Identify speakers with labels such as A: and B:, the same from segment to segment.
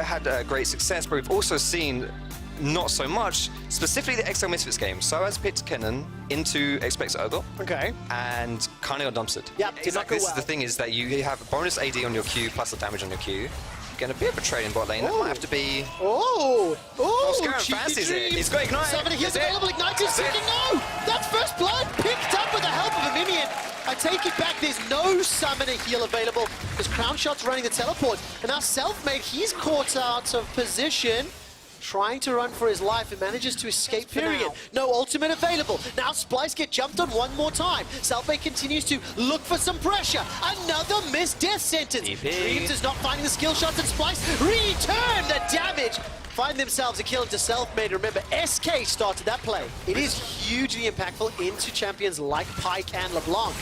A: had great success, but we've also seen not so much, specifically the XL Misfits game. So has picked Kennen into Expects Ergo.
B: Okay.
A: And kind of got dumpstered.
B: Yep, did not go well.
A: The thing is that you have a bonus AD on your Q plus the damage on your Q. Going to be a bit of a trade in bot lane. That might have to be...
B: Oh!
A: Scaran fancies it. He's got Ignite.
B: 7 heals available. Ignite is second. No! That's first blood picked up with the help of a minion. I take it back. There's no summoner heal available because Crown Shot's running the teleport. And now Selfmade, he's caught out of position, trying to run for his life and manages to escape Pirean. No ultimate available. Now Splice get jumped on one more time. Selfmade continues to look for some pressure. Another missed death sentence. Dreams is not finding the skill shots and Splice return the damage. Find themselves a kill into Selfmade. Remember, SK started that play. It is hugely impactful into champions like Pyke and LeBlanc.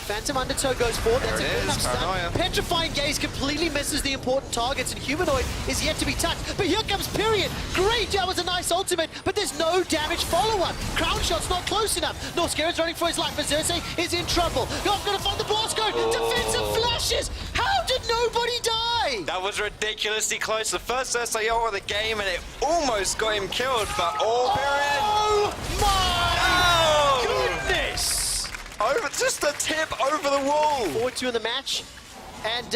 B: Phantom Undertow goes forward. That's a good enough stun. Petrifying Gaze completely misses the important targets, and Humanoid is yet to be touched. But here comes Pirean. Great, that was a nice ultimate, but there's no damage follow-up. Crown Shot's not close enough. Norscaren's running for his life, but Xerxes is in trouble. Not gonna find the blast code. Defensive flashes. How did nobody die?
A: That was ridiculously close. The first Xerxes ult of the game, and it almost got him killed, but Pirean.
B: Oh my goodness!
A: Over, just a tip over the wall.
B: 4-2 in the match. And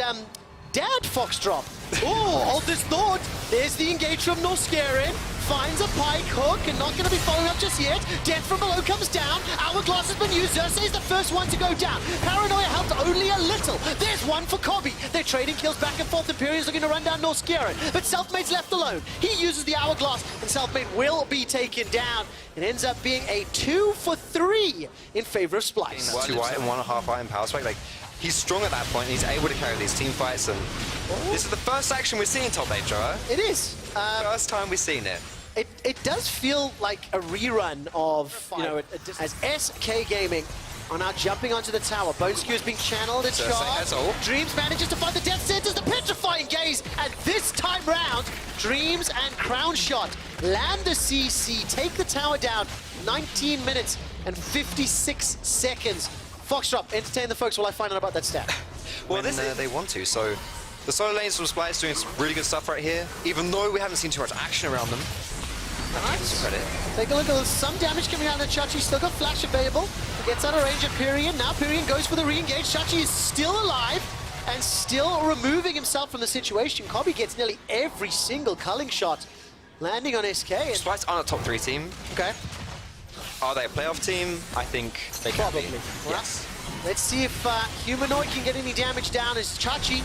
B: Dad Foxdrop. Oh, all this thought. There's the engage from Norscaren. Finds a Pyke hook and not going to be following up just yet. Death from below comes down. Hourglass has been used. Xerxes is the first one to go down. Paranoia helped only a little. There's one for Cobby. They're trading kills back and forth. Imperial's looking to run down Norscaren. But Selfmade's left alone. He uses the Hourglass and Selfmade will be taken down. It ends up being a 2 for 3 in favor of Splice.
A: 2 item, 1.5 item power spike. Like, he's strong at that point and he's able to carry these team fights. And this is the first action we're seeing top 8, Joe.
B: It is.
A: First time we've seen it.
B: It does feel like a rerun of, you know, as SK Gaming are now jumping onto the tower. Bone Skewer is being channeled at charge. Dreams manages to find the death centers, the Petrifying Gaze, and this time round, Dreams and Crown Shot land the CC, take the tower down, 19 minutes and 56 seconds. Foxdrop, entertain the folks while I find out about that stat.
A: Well, they want to, so the solo lanes from Splice doing some really good stuff right here, even though we haven't seen too much action around them.
B: Nice. Take a look at some damage coming out of Chachi. Still got flash available. Gets out of range at Pirean. Now Pirean goes for the re-engage. Chachi is still alive and still removing himself from the situation. Cobby gets nearly every single culling shot landing on SK. And
A: Splice aren't a top 3 team.
B: Okay.
A: Are they a playoff team? I think they can be.
B: Yes. Let's see if Humanoid can get any damage down as Chachi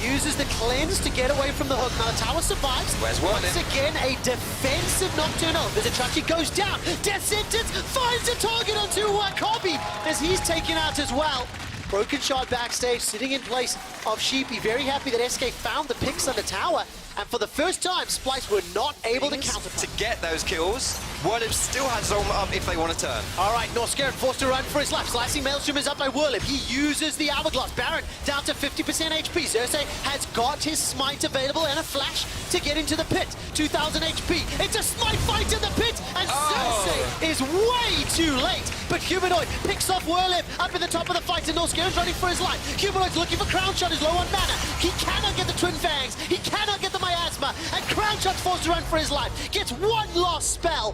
B: uses the cleanse to get away from the hook. Now the tower survives. Once again, a defensive nocturnal. Vizichachi goes down. Death sentence finds a target onto Cobby as he's taken out as well. Broken shot backstage, sitting in place of Sheepy. Very happy that SK found the picks on the tower. And for the first time, Splice were not able to counter
A: to get those kills. Whirlib still has Zone up if they want to turn.
B: All right, Norscaren forced to run for his life. Slicing Maelstrom is up by Whirlib. He uses the Hourglass. Baron down to 50% HP. Xerxes has got his smite available and a flash to get into the pit. 2000 HP. It's a smite fight in the pit, and Xerxes is way too late. But Humanoid picks off Whirlib up in the top of the fight, and Norscaren's running for his life. Humanoid's looking for Crown Shot. He's low on mana. He cannot get the Twin Fangs. He cannot get the Miasma, and Crown Shot's forced to run for his life. Gets one last spell.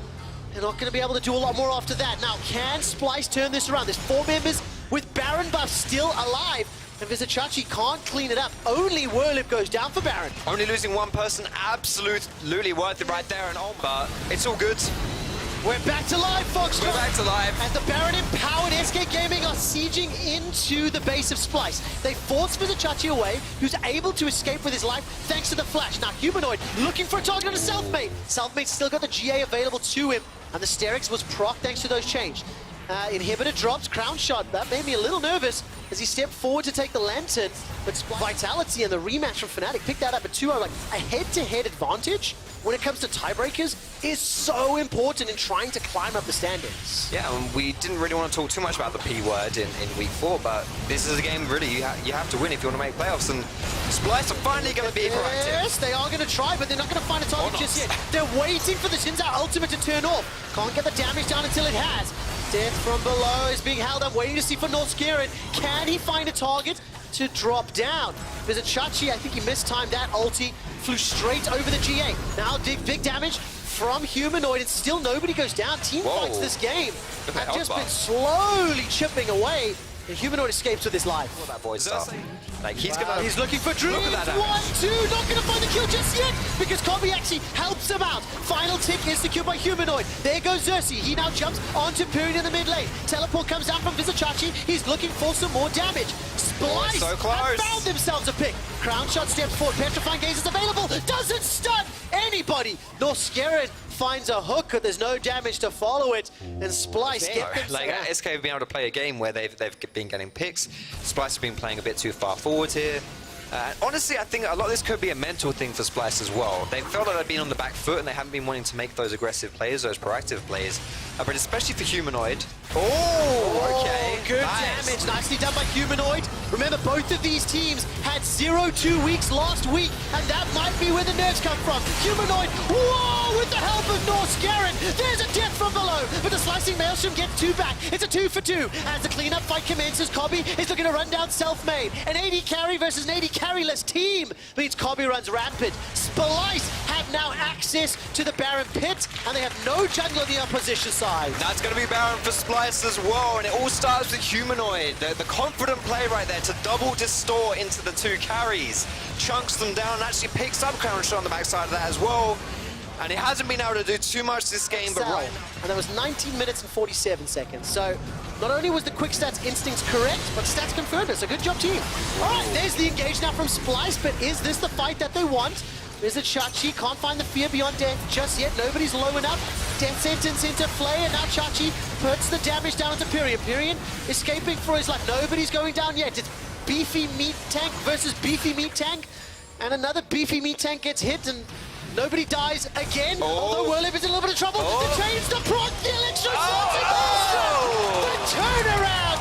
B: They're not going to be able to do a lot more after that. Now, can Splice turn this around? There's 4 members with Baron buff still alive, and Vizichachi can't clean it up. Only Whirlib goes down for Baron.
A: Only losing one person, absolutely worth it right there, and but it's all good.
B: We're back to live, Fox.
A: We're back to live.
B: And the Baron empowered SK Gaming are sieging into the base of Splice. They force Vizichachi away, who's able to escape with his life thanks to the flash. Now Humanoid looking for a target on a Selfmade. Selfmade's still got the GA available to him, and the Sterix was proc thanks to those change. Inhibitor drops, Crown Shot. That made me a little nervous as he stepped forward to take the Lantern. But Vitality and the rematch from Fnatic picked that up at 2-0. Like, a head-to-head advantage when it comes to tiebreakers is so important in trying to climb up the standings.
A: Yeah, and we didn't really want to talk too much about the P word in week 4, but this is a game really you have to win if you want to make playoffs, and Splice are finally going to be proactive.
B: Yes, they are going to try, but they're not going to find a target just yet. They're waiting for the Xin Zhao ultimate to turn off. Can't get the damage down until it has. Death from below is being held up, waiting to see for Norskirin. Can he find a target to drop down? There's a Chachi, I think he mistimed that ulti, flew straight over the GA. Now big damage from Humanoid, and still nobody goes down. Team fights this game have just been slowly chipping away. The Humanoid escapes with his life.
A: What that boy stuff? Like he's
B: looking for Dream. 1-2, not gonna find the kill just yet because Kobe actually helps him out. Final tick is secured by Humanoid. There goes Xerxes. He now jumps onto Pirean in the mid lane. Teleport comes down from Vizichachi. He's looking for some more damage. Splice
A: so close.
B: have found themselves a pick. Crown shot steps forward. Petrifying gaze is available. Doesn't stun anybody. Norskirin finds a hook, but there's no damage to follow it. And Splice get them.
A: Like SK have been able to play a game where they've been getting picks. Splice have been playing a bit too far forward here. Honestly, I think a lot of this could be a mental thing for Splice as well. They felt like they've been on the back foot and they haven't been wanting to make those aggressive plays, those proactive plays. But especially for Humanoid. Oh, okay.
B: Good damage. Nicely done by Humanoid. Remember, both of these teams had 0-2 weeks last week, and that might be where the nerfs come from. Humanoid, whoa, with the help of Norskirin. There's a death from below, but the slicing Maelstrom gets 2 back. It's a 2 for 2. As the cleanup fight commences, Kobe is looking to run down Self-Made. An 80 carry versus an 80 carryless team means Kobe runs rampant. Splice have now access to the Baron pit, and they have no jungle on the opposition side.
A: That's going to be Baron for Splice as well, and it all starts with Humanoid. The confident play right there to double distort into the 2 carries. Chunks them down and actually picks up Crown Shot on the backside of that as well. And he hasn't been able to do too much this game, but right.
B: And that was 19 minutes and 47 seconds. So not only was the quick stats instincts correct, but stats confirmed it. So good job, team. All right, there's the engage now from Splice, but is this the fight that they want? Is it Chachi? Can't find the fear beyond death just yet. Nobody's low enough. Death sentence into Flay, and now Chachi puts the damage down into Pirean. Pirean escaping for his life. Nobody's going down yet. It's beefy meat tank versus beefy meat tank. And another beefy meat tank gets hit, and nobody dies again. Although Whirlip is in a little bit of trouble. The trains, the proc, the electro, the turnaround.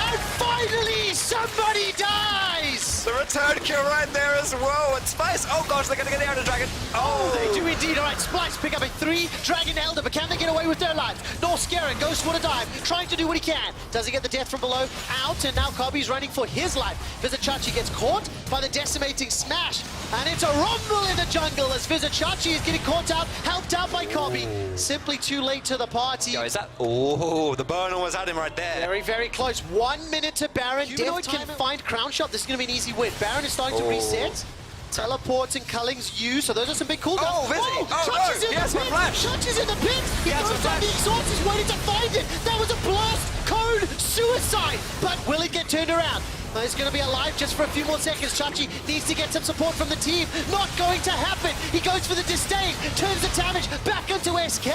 B: And finally, somebody dies.
A: The return kill right there as well. And Splice, oh gosh, they're going to get the Elder Dragon.
B: Oh, they do indeed. All right, Splice pick up a 3 Dragon Elder, but can they get away with their lives? Norskirin goes for the dive, trying to do what he can. Does he get the death from below? Out, and now Kobe's running for his life. Vizichachi gets caught by the decimating smash, and it's a rumble in the jungle as Vizichachi is getting caught out, helped out by Kobe. Simply too late to the party.
A: Yo, is that? Oh, the burn almost had him right there.
B: Very, very close. 1 minute to Baron. Humanoid can find Crown Shot. This is going to be an easy win. Baron is starting to reset. Teleports and Culling's used, so those are some big cooldowns.
A: Oh, Vizzy!
B: Chachi's in the pit! Chachi's in the pit! He goes down the exhaust, he's waiting to find it! That was a blast! Cone! Suicide! But will it get turned around? He's going to be alive just for a few more seconds. Chachi needs to get some support from the team. Not going to happen! He goes for the disdain, turns the damage back into SK.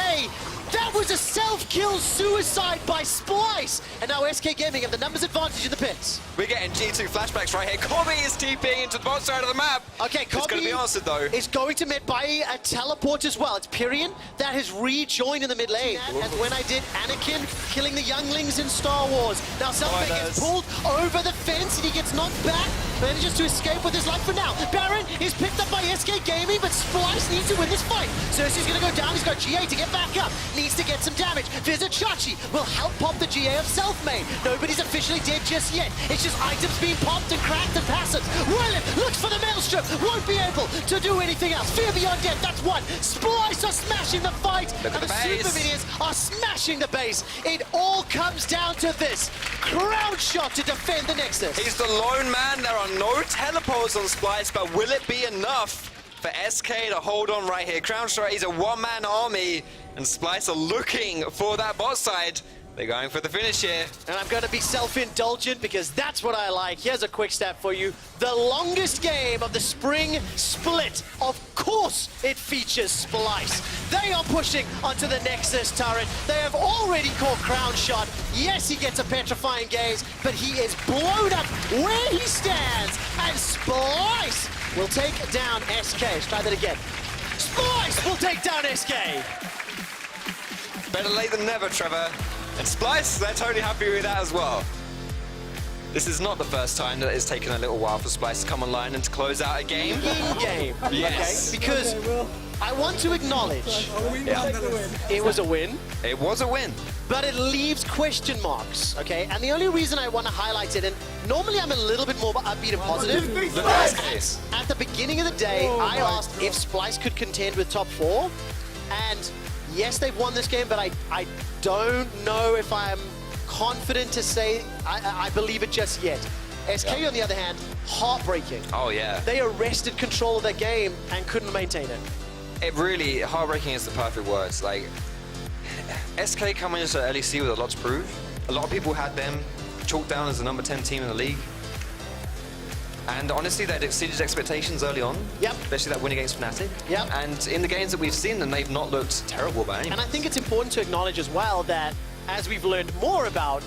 B: That was a self-kill suicide by Splice! And now SK Gaming have the numbers advantage in the pits.
A: We're getting G2 flashbacks right here. Kobe is TPing into the bottom side of the map.
B: Okay, Kobe
A: it's going to be answered though.
B: Is going to met by a teleport as well. It's Pirean that has rejoined in the mid lane. And when I did Anakin killing the younglings in Star Wars. Now Selfie gets pulled over the fence and he gets knocked back. Manages to escape with his life for now. Baron is picked up by SK Gaming, but Splice needs to win this fight. Xerxes going to go down. He's got GA to get back up. Needs to get some damage. Vizichachi will help pop the GA of Self-Made. Nobody's officially dead just yet. It's just items being popped and cracked and passive. Whirlip looks for the Maelstrom. Won't be able to do anything else. Fear beyond death. That's one. Splice are smashing the fight.
A: Look at
B: and
A: the
B: Super Minions are smashing the base. It all comes down to this. Crown Shot to defend the Nexus.
A: He's the lone man. There are no teleports on Splice, but will it be enough for SK to hold on right here? Crown Shot, he's a one-man army, and Splice are looking for that bot side. They're going for the finish here.
B: And I'm going to be self-indulgent because that's what I like. Here's a quick stat for you. The longest game of the spring split. Of course it features Splice. They are pushing onto the Nexus turret. They have already caught Crown Shot. Yes, he gets a petrifying gaze, but he is blown up where he stands. And Splice will take down SK. Let's try that again. Splice will take down SK.
A: Better late than never, Trevor. And Splice, they're totally happy with that as well. This is not the first time that it's taken a little while for Splice to come online and to close out a game.
B: In-game.
A: Yes.
B: Okay. Because I want to acknowledge it was a win,
A: It was a win.
B: but it leaves question marks, okay? And the only reason I want to highlight it, and normally I'm a little bit more upbeat and positive,
A: Look at this case.
B: at the beginning of the day, I asked if Splyce could contend with top 4, and yes, they've won this game, but I don't know if I'm confident to say I believe it just yet. SK, on the other hand, heartbreaking.
A: Oh, yeah.
B: They arrested control of their game and couldn't maintain it.
A: It really, heartbreaking is the perfect words. Like, SK coming into LEC with a lot to prove. A lot of people had them chalked down as the number 10 team in the league. And honestly, they'd exceeded expectations early on.
B: Yep.
A: Especially that win against Fnatic.
B: Yep.
A: And in the games that we've seen them, they've not looked terrible by any
B: And I
A: means.
B: think it's important to acknowledge as well that as we've learned more about